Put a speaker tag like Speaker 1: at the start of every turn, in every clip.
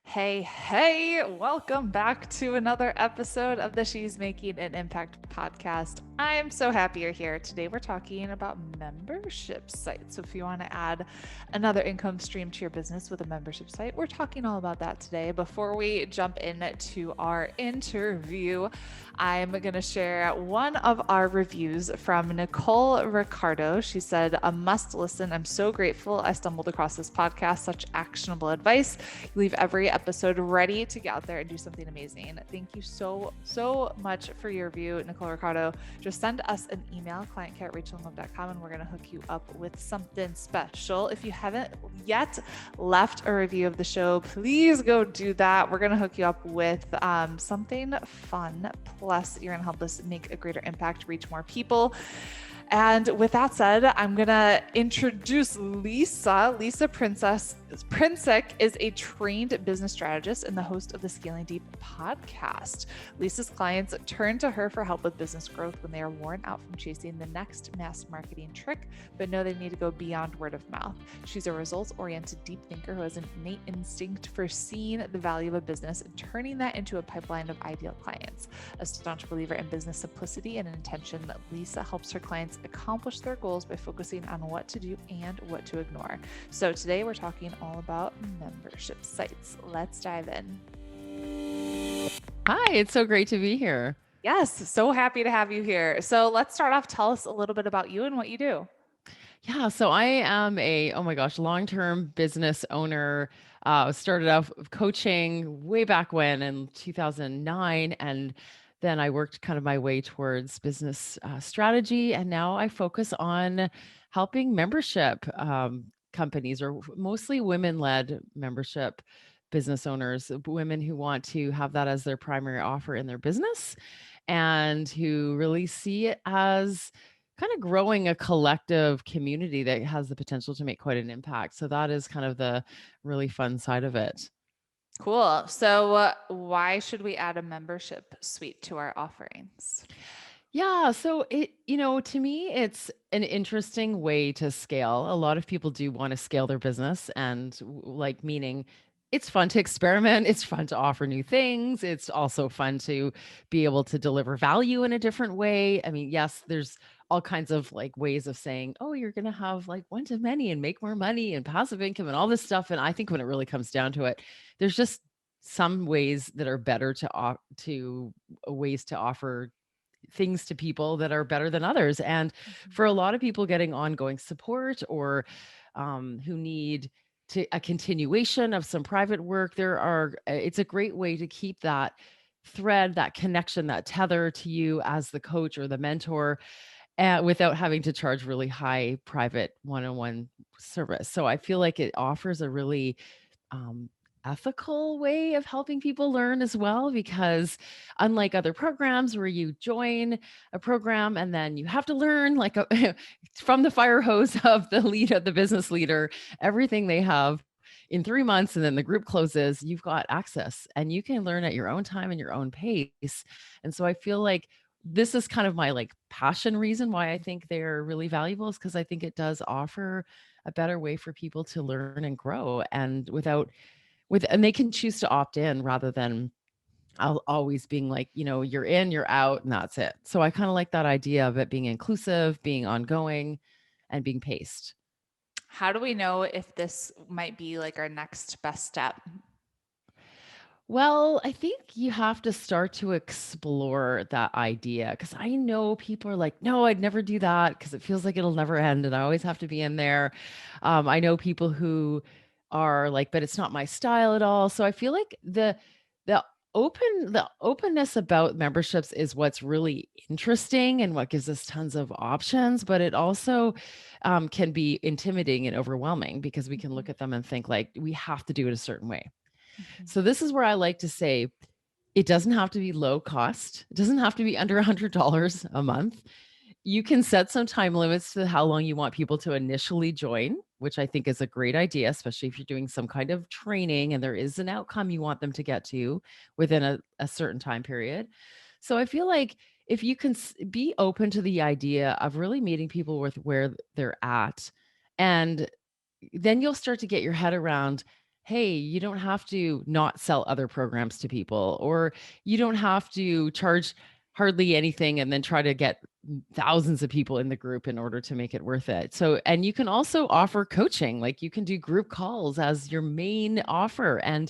Speaker 1: Hey, welcome back to another episode of the She's Making an Impact podcast. I'm so happy you're here. Today we're talking about membership sites. So if you want to add another income stream to your business with a membership site, we're talking all about that today. Before we jump into our interview, I'm going to share one of our reviews from Nicole Ricardo. She said, a must listen. I'm so grateful I stumbled across this podcast, such actionable advice. You leave every episode ready to get out there and do something amazing. Thank you so much for your review, Nicole Ricardo. Just send us an email, client@rachelngom.com, and we're going to hook you up with something special. If you haven't yet left a review of the show, please go do that. We're going to hook you up with something fun. Plus, you're going to help us make a greater impact, reach more people. And with that said, I'm going to introduce Lisa. Lisa Princic is a trained business strategist and the host of the Scaling Deep podcast. Lisa's clients turn to her for help with business growth when they are worn out from chasing the next mass marketing trick, but know they need to go beyond word of mouth. She's a results-oriented deep thinker who has an innate instinct for seeing the value of a business and turning that into a pipeline of ideal clients. A staunch believer in business simplicity and intention, Lisa helps her clients accomplish their goals by focusing on what to do and what to ignore. So today we're talking all about membership sites. Let's dive in.
Speaker 2: Hi, it's so great to be here.
Speaker 1: Yes, so happy to have you here. So let's start off. Tell us a little bit about you and what you do.
Speaker 2: Yeah, so I am oh my gosh, long-term business owner. Started off coaching way back when in 2009, and then I worked kind of my way towards business strategy, and now I focus on helping membership companies, or mostly women-led membership business owners, women who want to have that as their primary offer in their business, and who really see it as kind of growing a collective community that has the potential to make quite an impact. So that is kind of the really fun side of it.
Speaker 1: Cool. So why should we add a membership suite to our offerings?
Speaker 2: Yeah, so to me, it's an interesting way to scale. A lot of people do want to scale their business and like meaning it's fun to experiment, it's fun to offer new things, it's also fun to be able to deliver value in a different way. I mean, yes, there's all kinds of like ways of saying, "Oh, you're going to have like one to many and make more money and passive income and all this stuff." And I think when it really comes down to it, there's just some ways that are better to ways to offer things to people that are better than others. And
Speaker 1: Mhm.
Speaker 2: for a lot of people getting ongoing support or who need a continuation of some private work, it's a great way to keep that thread, that connection, that tether to you as the coach or the mentor, without having to charge really high private one-on-one service. So I feel like it offers a really um, ethical way of helping people learn as well, because unlike other programs where you join a program and then you have to learn like from the fire hose of the business leader, everything they have in 3 months, and then the group closes, you've got access and you can learn at your own time and your own pace. And so I feel like this is kind of my like passion reason why I think they're really valuable, is because I think it does offer a better way for people to learn and grow, and and they can choose to opt in rather than always being like, you're in, you're out, and that's it. So I kind of like that idea of it being inclusive, being ongoing, and being paced.
Speaker 1: How do we know if this might be like our next best step?
Speaker 2: Well, I think you have to start to explore that idea, because I know people are like, no, I'd never do that because it feels like it'll never end and I always have to be in there. I know people who are like, but it's not my style at all. So I feel like the the openness about memberships is what's really interesting and what gives us tons of options, but it also can be intimidating and overwhelming because we can
Speaker 1: Mhm.
Speaker 2: look at them and think like we have to do it a certain way.
Speaker 1: Mhm.
Speaker 2: So this is where I like to say it doesn't have to be low cost. It doesn't have to be under $100 a month. You can set some time limits to how long you want people to initially join, which I think is a great idea, especially if you're doing some kind of training and there is an outcome you want them to get to within a certain time period. So I feel like if you can be open to the idea of really meeting people with where they're at, and then you'll start to get your head around, hey, you don't have to not sell other programs to people, or you don't have to charge hardly anything and then try to get thousands of people in the group in order to make it worth it. So, and you can also offer coaching, like you can do group calls as your main offer. And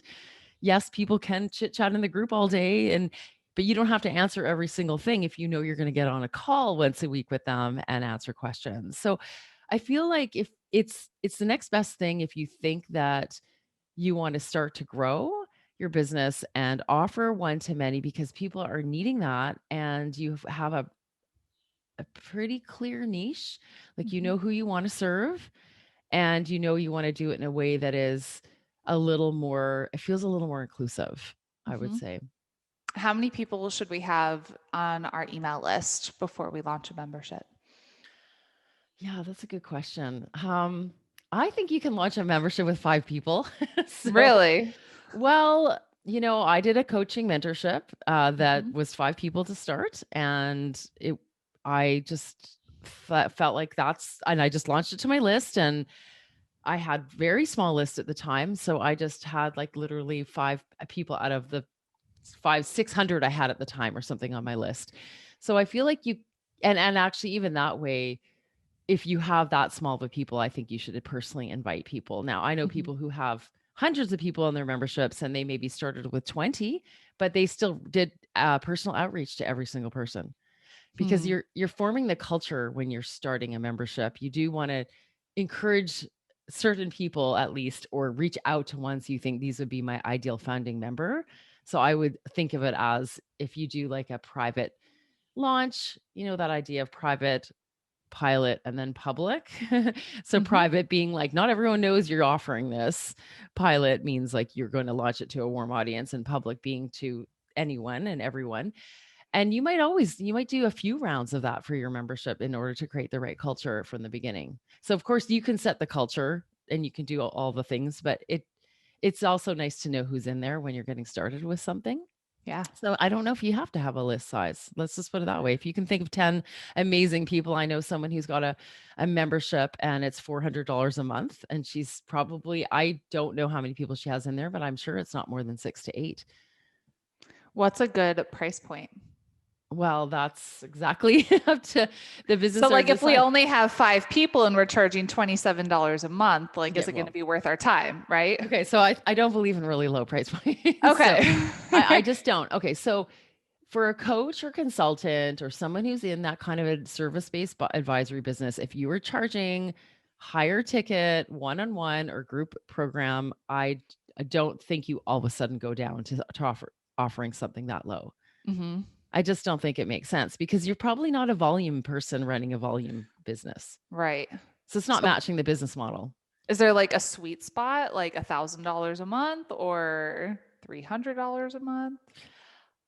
Speaker 2: yes, people can chit chat in the group all day, and but you don't have to answer every single thing if you know you're going to get on a call once a week with them and answer questions. So I feel like if it's the next best thing if you think that you want to start to grow your business and offer one to many, because people are needing that, and you have a pretty clear niche, like you
Speaker 1: Mhm.
Speaker 2: know who you want to serve, and you know you want to do it in a way that is a little more, it feels a little more inclusive, I would
Speaker 1: Mhm.
Speaker 2: say.
Speaker 1: How many people should we have on our email list before we launch a membership?
Speaker 2: Yeah, that's a good question. I think you can launch a membership with 5 people. So,
Speaker 1: Really?
Speaker 2: well, I did a coaching mentorship that
Speaker 1: Mhm.
Speaker 2: was 5 people to start, and I just felt like and I just launched it to my list, and I had very small list at the time, so I just had like literally 5 people out of the 600 I had at the time or something on my list. So I feel like and actually even that way, if you have that small of a people, I think you should personally invite people. Now, I know
Speaker 1: Mhm.
Speaker 2: people who have hundreds of people in their memberships and they maybe started with 20, but they still did personal outreach to every single person, because
Speaker 1: Hmm.
Speaker 2: you're forming the culture when you're starting a membership. You do want to encourage certain people at least, or reach out to ones you think these would be my ideal founding member. So I would think of it as, if you do like a private launch, that idea of private, pilot, and then public. So
Speaker 1: Mhm.
Speaker 2: private being like not everyone knows you're offering this. Pilot means like you're going to launch it to a warm audience, and public being to anyone and everyone. And you might do a few rounds of that for your membership in order to create the right culture from the beginning. So of course you can set the culture and you can do all the things, but it's also nice to know who's in there when you're getting started with something.
Speaker 1: Yeah.
Speaker 2: So I don't know if you have to have a list size. Let's just put it that way. If you can think of 10 amazing people, I know someone who's got a membership and it's $400 a month. And she's probably, I don't know how many people she has in there, but I'm sure it's not more than 6 to 8.
Speaker 1: What's a good price point?
Speaker 2: Well, that's exactly up to the
Speaker 1: So,
Speaker 2: business owner
Speaker 1: like,
Speaker 2: to
Speaker 1: if we
Speaker 2: decide.
Speaker 1: only have 5 people and we're charging $27 a month, like,
Speaker 2: Yeah,
Speaker 1: is it going to
Speaker 2: well,
Speaker 1: be worth our time, right?
Speaker 2: okay. So I don't believe in really low price points. So
Speaker 1: Okay.
Speaker 2: I just don't. Okay. So for a coach or consultant or someone who's in that kind of a service-based advisory business, if you were charging higher ticket, one-on-one or group program, I don't think you all of a sudden go down to offering something that low.
Speaker 1: Hmm.
Speaker 2: I just don't think it makes sense, because you're probably not a volume person running a volume business.
Speaker 1: Right.
Speaker 2: So it's not
Speaker 1: So,
Speaker 2: matching the business model.
Speaker 1: is there like a sweet spot, like $1,000 a month or $300 a month?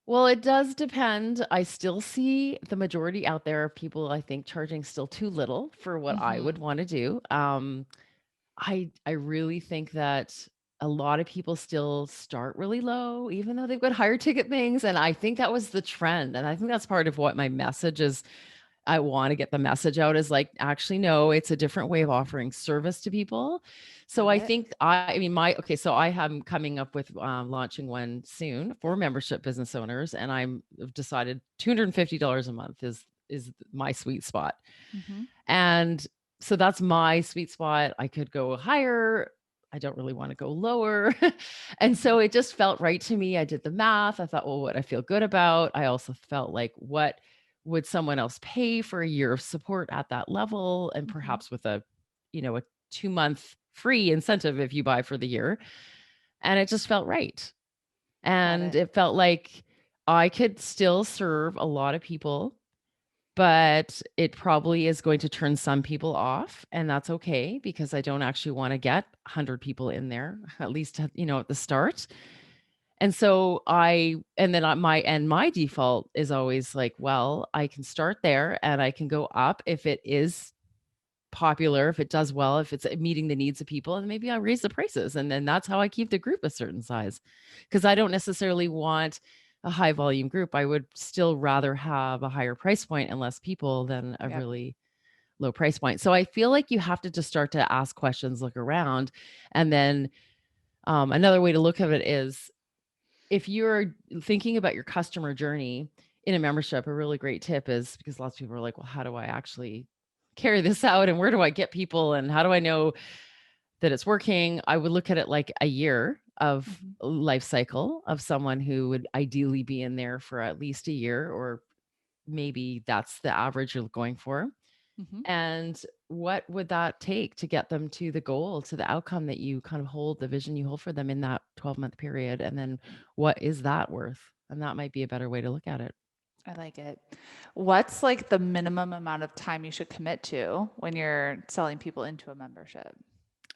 Speaker 2: Well, it does depend. I still see the majority out there of people, I think, charging still too little for what I would
Speaker 1: Hmm.
Speaker 2: want to do. I really think that a lot of people still start really low, even though they've got higher ticket things. And I think that was the trend. And I think that's part of what my message is. I want to get the message out, is like, actually, no, it's a different way of offering service to people. So
Speaker 1: Got
Speaker 2: I
Speaker 1: it.
Speaker 2: think I mean, okay, so I am coming up with launching one soon for membership business owners. And I've decided $250 a month is my sweet spot.
Speaker 1: Hmm.
Speaker 2: And so that's my sweet spot. I could go higher. I don't really want to go lower. And
Speaker 1: Hmm.
Speaker 2: so it just felt right to me. I did the math. I thought, well, what I feel good about. I also felt like, what would someone else pay for a year of support at that level? And
Speaker 1: Hmm.
Speaker 2: perhaps with a 2-month free incentive if you buy for the year. And it just felt right.
Speaker 1: Got
Speaker 2: And
Speaker 1: it.
Speaker 2: it felt like I could still serve a lot of people, but it probably is going to turn some people off, and that's okay, because I don't actually want to get 100 people in there, at least at the start. And so my default is always like, well, I can start there and I can go up if it is popular, if it does well, if it's meeting the needs of people, and maybe I'll raise the prices. And then that's how I keep the group a certain size. Because I don't necessarily want a high volume group. I would still rather have a higher price point and less people than a
Speaker 1: Yep.
Speaker 2: really low price point. So I feel like you have to just start to ask questions, look around, and then Another way to look at it is if you're thinking about your customer journey in a membership, a really great tip is because lots of people are like, well, how do I actually carry this out? And where do I get people? And how do I know that it's working? I would look at it like a year of
Speaker 1: Mhm.
Speaker 2: life cycle of someone who would ideally be in there for at least a year, or maybe that's the average you're going for.
Speaker 1: Mhm.
Speaker 2: And what would that take to get them to the goal, to the outcome that you kind of hold, the vision you hold for them in that 12-month period? And then what is that worth? And that might be a better way to look at it.
Speaker 1: I like it. What's like the minimum amount of time you should commit to when you're selling people into a membership?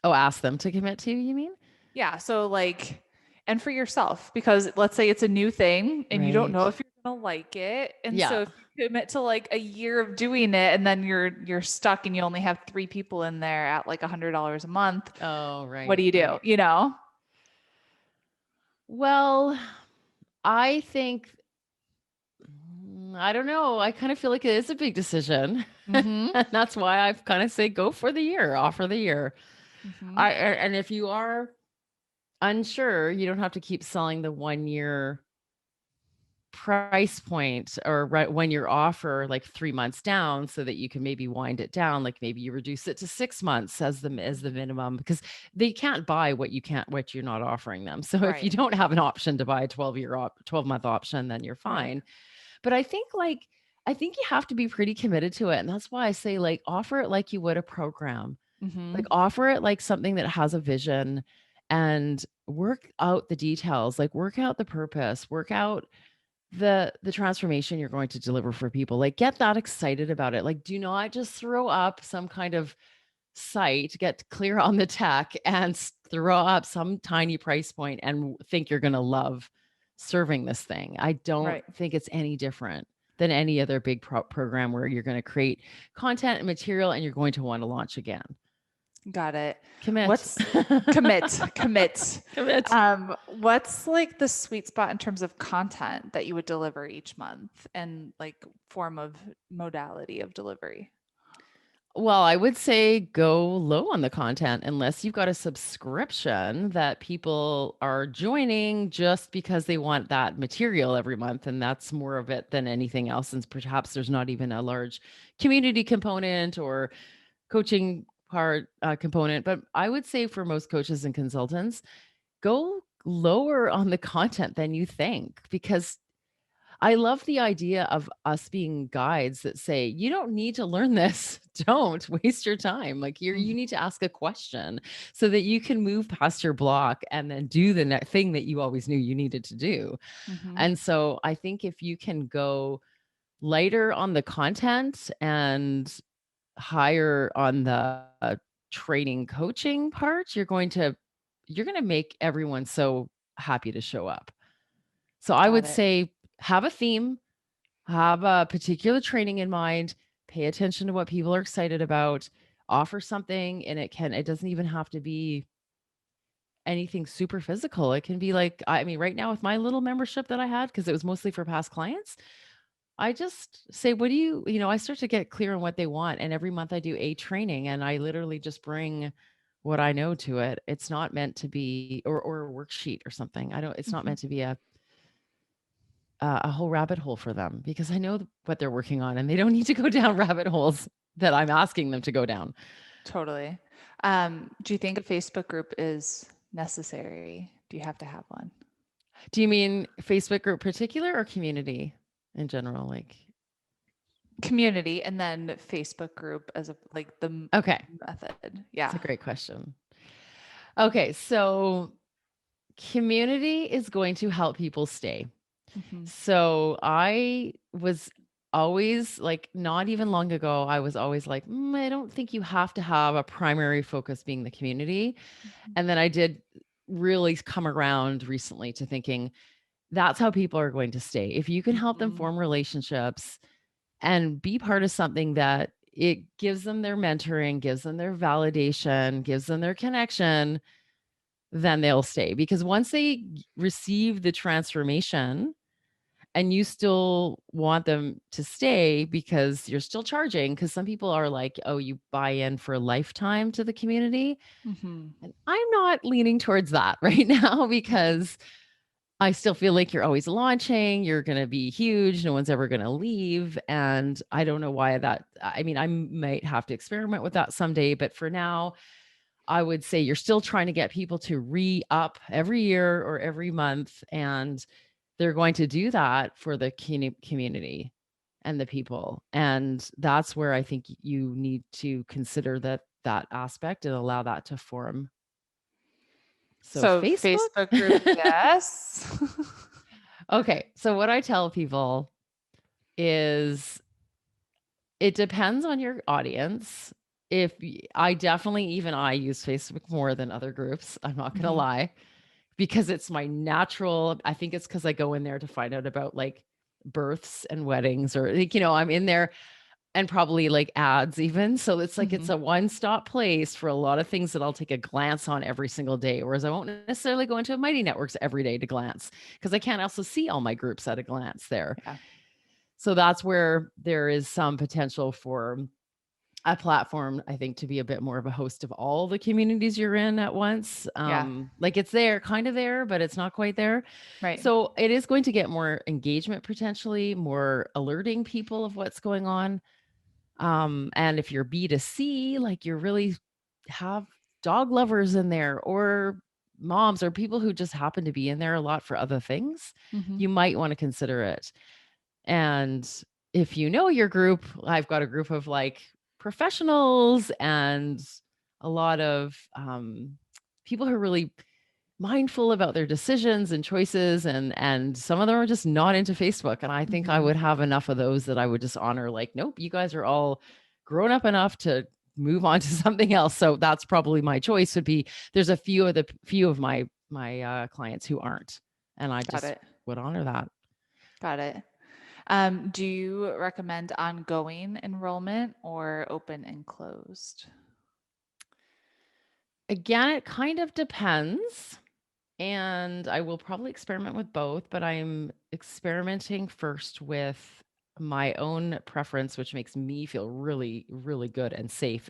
Speaker 2: Oh, ask them to commit to, you mean?
Speaker 1: Yeah. So, like, and for yourself, because let's say it's a new thing and you don't
Speaker 2: Right.
Speaker 1: know if you're going to like it. And
Speaker 2: Yeah.
Speaker 1: so, if you commit to like a year of doing it and then you're stuck and you only have three people in there at like $100 a month,
Speaker 2: Oh,
Speaker 1: what do
Speaker 2: right,
Speaker 1: you do?
Speaker 2: right.
Speaker 1: You know?
Speaker 2: Well, I think, I don't know. I kind of feel like it is a big decision.
Speaker 1: Mm-hmm.
Speaker 2: And that's why I've kind of say go for the year, offer the year.
Speaker 1: Mm-hmm.
Speaker 2: And if you are unsure, you don't have to keep selling the 1 year price point, or right when your offer like 3 months down, so that you can maybe wind it down, like maybe you reduce it to 6 months as the minimum, because they can't buy what you're not offering them. So if you
Speaker 1: Right.
Speaker 2: don't have an option to buy a 12-month option, then you're
Speaker 1: Right.
Speaker 2: fine. But I think you have to be pretty committed to it, and that's why I say, like, offer it like you would a program.
Speaker 1: Mm-hmm.
Speaker 2: Like, offer it like something that has a vision, and work out the details, like work out the purpose, work out the transformation you're going to deliver for people. Like, get that excited about it. Like, do not just throw up some kind of site, get clear on the tech, and throw up some tiny price point and think you're going to love serving this thing. I don't
Speaker 1: Right.
Speaker 2: think it's any different than any other big program where you're going to create content and material and you're going to want to launch again.
Speaker 1: Got it.
Speaker 2: Commit.
Speaker 1: What's commit.
Speaker 2: Commit.
Speaker 1: What's like the sweet spot in terms of content that you would deliver each month and like form of modality of delivery?
Speaker 2: Well, I would say go low on the content unless you've got a subscription that people are joining just because they want that material every month. And that's more of it than anything else. And perhaps there's not even a large community component or coaching part component. But I would say for most coaches and consultants, go lower on the content than you think, because I love the idea of us being guides that say, you don't need to learn this. Don't waste your time. Like, you need to ask a question so that you can move past your block and then do the next thing that you always knew you needed to do.
Speaker 1: Mm-hmm.
Speaker 2: And so I think if you can go lighter on the content and higher on the training coaching part, you're going to make everyone so happy to show up. So I
Speaker 1: Got
Speaker 2: would
Speaker 1: it.
Speaker 2: say have a theme, have a particular training in mind, pay attention to what people are excited about, offer something, and it doesn't even have to be anything super physical. It can be like, I mean, right now with my little membership that I had, because it was mostly for past clients, I just say, what do I start to get clear on what they want. And every month I do a training and I literally just bring what I know to it. It's not meant to be, or a worksheet or something. It's not
Speaker 1: Mm-hmm.
Speaker 2: meant to be a whole rabbit hole for them, because I know what they're working on and they don't need to go down rabbit holes that I'm asking them to go down.
Speaker 1: Totally. Do you think a Facebook group is necessary? Do you have to have one?
Speaker 2: Do you mean Facebook group particular or community in general? Like,
Speaker 1: Community and then Facebook group as a like the
Speaker 2: okay,
Speaker 1: method.
Speaker 2: it's a
Speaker 1: Yeah.
Speaker 2: great question. Okay, so community is going to help people stay.
Speaker 1: Mm-hmm.
Speaker 2: So I was always like, not even long ago, I was always like, I don't think you have to have a primary focus being the community. And then I did really come around recently to thinking that's how people are going to stay. If you can help them
Speaker 1: Mm-hmm.
Speaker 2: form relationships and be part of something that it gives them their mentoring, gives them their validation, gives them their connection, then they'll stay. Because once they receive the transformation and you still want them to stay because you're still charging, because some people are like, oh, you buy in for a lifetime to the community.
Speaker 1: Mm-hmm.
Speaker 2: And I'm not leaning towards that right now,
Speaker 1: Mm-hmm.
Speaker 2: because I still feel like you're always launching, you're going to be huge, no one's ever going to leave. And I don't know why that, I mean, I might have to experiment with that someday, but for now, I would say you're still trying to get people to re-up every year or every month, and they're going to do that for the community and the people. And that's where I think you need to consider that aspect and allow that to form. So
Speaker 1: So
Speaker 2: Facebook.
Speaker 1: Facebook group, yes.
Speaker 2: Okay, so what I tell people is it depends on your audience. I definitely, even I use Facebook more than other groups. I'm not going to
Speaker 1: Mm-hmm.
Speaker 2: lie, because it's my natural. I think it's because I go in there to find out about like births and weddings, or like, I'm in there, and probably like ads even. So it's like
Speaker 1: Mm-hmm.
Speaker 2: it's a one-stop place for a lot of things that I'll take a glance on every single day. Whereas I won't necessarily go into Mighty Networks every day to glance, because I can't also see all my groups at a glance there.
Speaker 1: Yeah.
Speaker 2: So that's where there is some potential for a platform, I think, to be a bit more of a host of all the communities you're in at once.
Speaker 1: Yeah.
Speaker 2: Like it's there, kind of there, but it's not quite there.
Speaker 1: Right.
Speaker 2: So it is going to get more engagement, potentially more alerting people of what's going on. And if you're B2C, like you're really have dog lovers in there, or moms, or people who just happen to be in there a lot for other things,
Speaker 1: Mm-hmm.
Speaker 2: you might want to consider it. And if you know your group, I've got a group of like professionals and a lot of people who are really mindful about their decisions and choices, and some of them are just not into Facebook. And I think I
Speaker 1: Mm-hmm.
Speaker 2: would have enough of those that I would just honor, like, nope, you guys are all grown up enough to move on to something else. So that's probably my choice would be, there's a few of my clients who aren't, and I
Speaker 1: Got
Speaker 2: just
Speaker 1: it.
Speaker 2: would honor that.
Speaker 1: Got it. Do you recommend ongoing enrollment or open and closed?
Speaker 2: Again, it kind of depends. And I will probably experiment with both, but I'm experimenting first with my own preference, which makes me feel really, really good and safe,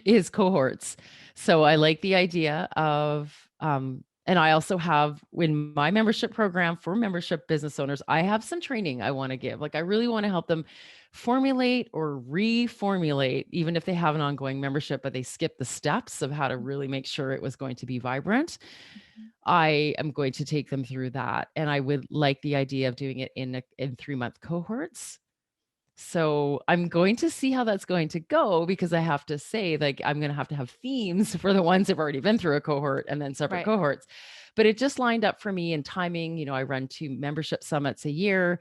Speaker 2: is cohorts. So I like the idea of, and I also have in my membership program for membership business owners, I have some training I want to give. Like I really want to help them formulate or reformulate, even if they have an ongoing membership, but they skip the steps of how to really make sure it was going to be vibrant.
Speaker 1: Mhm.
Speaker 2: I am going to take them through that. And I would like the idea of doing it in 3-month cohorts. So I'm going to see how that's going to go, because I have to say, like, I'm going to have themes for the ones that have already been through a cohort, and then separate
Speaker 1: Right.
Speaker 2: cohorts. But it just lined up for me in timing. I run 2 membership summits a year,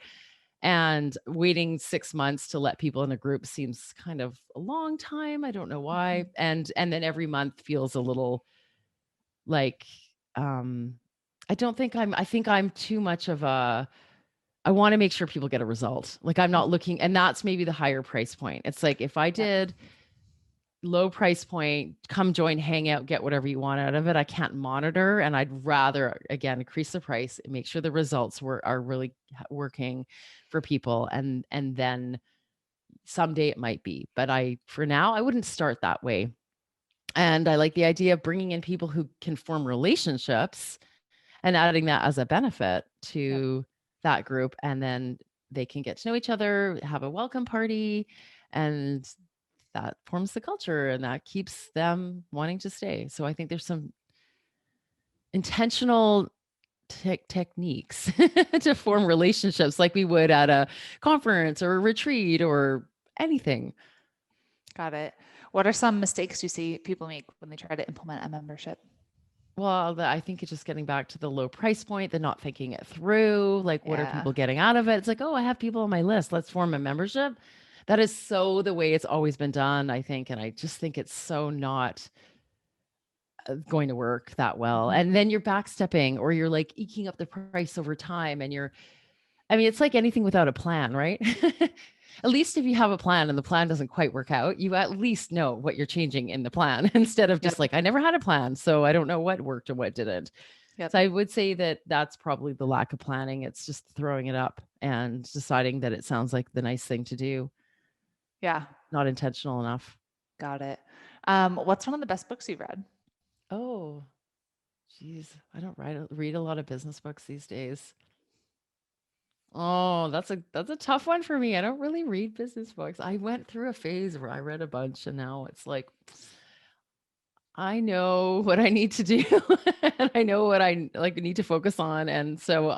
Speaker 2: and waiting 6 months to let people in a group seems kind of a long time. I don't know why.
Speaker 1: Mhm.
Speaker 2: And then every month feels a little like, um I think I'm too much of a, I want to make sure people get a result. Like I'm not looking, and that's maybe the higher price point. It's like if I
Speaker 1: Yep.
Speaker 2: did low price point, come join, hang out, get whatever you want out of it, I can't monitor, and I'd rather again increase the price and make sure the results are really working for people, and then someday it might be. But I for now I wouldn't start that way. And I like the idea of bringing in people who can form relationships and adding that as a benefit
Speaker 1: Yep.
Speaker 2: to that group. And then they can get to know each other, have a welcome party, and that forms the culture and that keeps them wanting to stay. So I think there's some intentional techniques to form relationships like we would at a conference or a retreat or anything.
Speaker 1: Got it. What are some mistakes you see people make when they try to implement a membership?
Speaker 2: Well, I think it's just getting back to the low price point, the not thinking it through. Like, what are
Speaker 1: Yeah.
Speaker 2: people getting out of it? It's like, oh, I have people on my list. Let's form a membership. That is so the way it's always been done, I think. And I just think it's so not going to work that well.
Speaker 1: Mhm.
Speaker 2: And then you're backstepping, or you're like eking up the price over time. And I mean, it's like anything without a plan, right? At least if you have a plan and the plan doesn't quite work out, you at least know what you're changing in the plan instead of
Speaker 1: Yep.
Speaker 2: just like, I never had a plan, so I don't know what worked and what didn't.
Speaker 1: Yep.
Speaker 2: So I would say that that's probably the lack of planning. It's just throwing it up and deciding that it sounds like the nice thing to do,
Speaker 1: Yeah.
Speaker 2: not intentional enough.
Speaker 1: Got it. What's one of the best books you've read?
Speaker 2: Oh, geez. I don't read a lot of business books these days. Oh, that's a tough one for me. I don't really read business books. I went through a phase where I read a bunch and now it's like I know what I need to do and I know what I like need to focus on. And so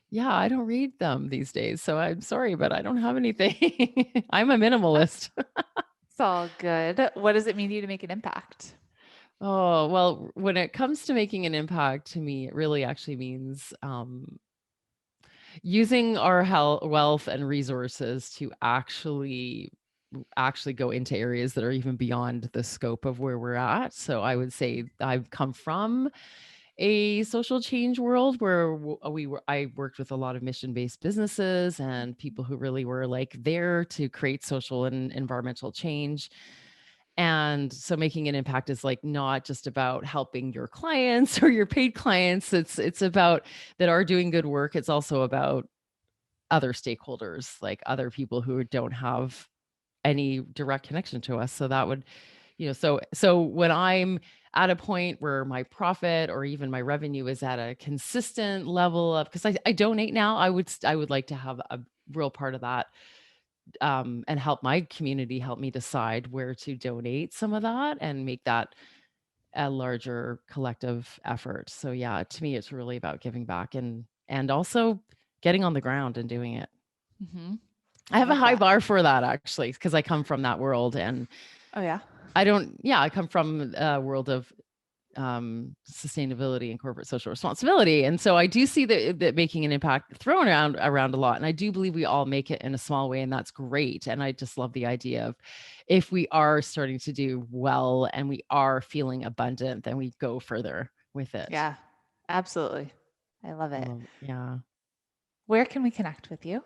Speaker 2: yeah, I don't read them these days. So I'm sorry, but I don't have anything. I'm a minimalist.
Speaker 1: It's all good. What does it mean to you to make an impact?
Speaker 2: Oh, well, when it comes to making an impact to me, it really actually means using our wealth and resources to actually go into areas that are even beyond the scope of where we're at. So I would say I've come from a social change world where I worked with a lot of mission-based businesses and people who really were like there to create social and environmental change. And so making an impact is like not just about helping your clients or your paid clients. It's about that are doing good work. It's also about other stakeholders, like other people who don't have any direct connection to us. So that would, so when I'm at a point where my profit or even my revenue is at a consistent level of, because I donate now, I would like to have a real part of that, and help my community help me decide where to donate some of that and make that a larger collective effort. So yeah, to me, it's really about giving back and also getting on the ground and doing it.
Speaker 1: Mm-hmm.
Speaker 2: I
Speaker 1: I
Speaker 2: have a
Speaker 1: love
Speaker 2: high
Speaker 1: that.
Speaker 2: bar for that actually, because I come from that world and
Speaker 1: Oh, yeah.
Speaker 2: I come from a world of sustainability and corporate social responsibility. And so I do see that making an impact thrown around a lot. And I do believe we all make it in a small way, and that's great. And I just love the idea of if we are starting to do well and we are feeling abundant, then we go further with it.
Speaker 1: Yeah, absolutely. I love it.
Speaker 2: Yeah.
Speaker 1: Where can we connect with you?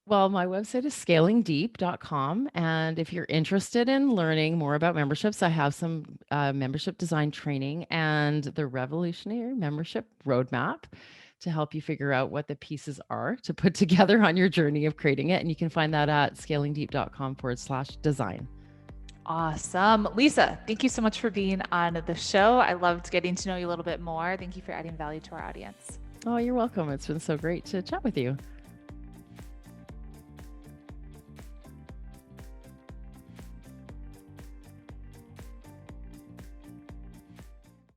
Speaker 2: Well, my website is scalingdeep.com. And if you're interested in learning more about memberships, I have some membership design training and the revolutionary membership roadmap to help you figure out what the pieces are to put together on your journey of creating it. And you can find that at scalingdeep.com/design.
Speaker 1: Awesome. Lisa, thank you so much for being on the show. I loved getting to know you a little bit more. Thank you for adding value to our audience.
Speaker 2: Oh, you're welcome. It's been so great to chat with you.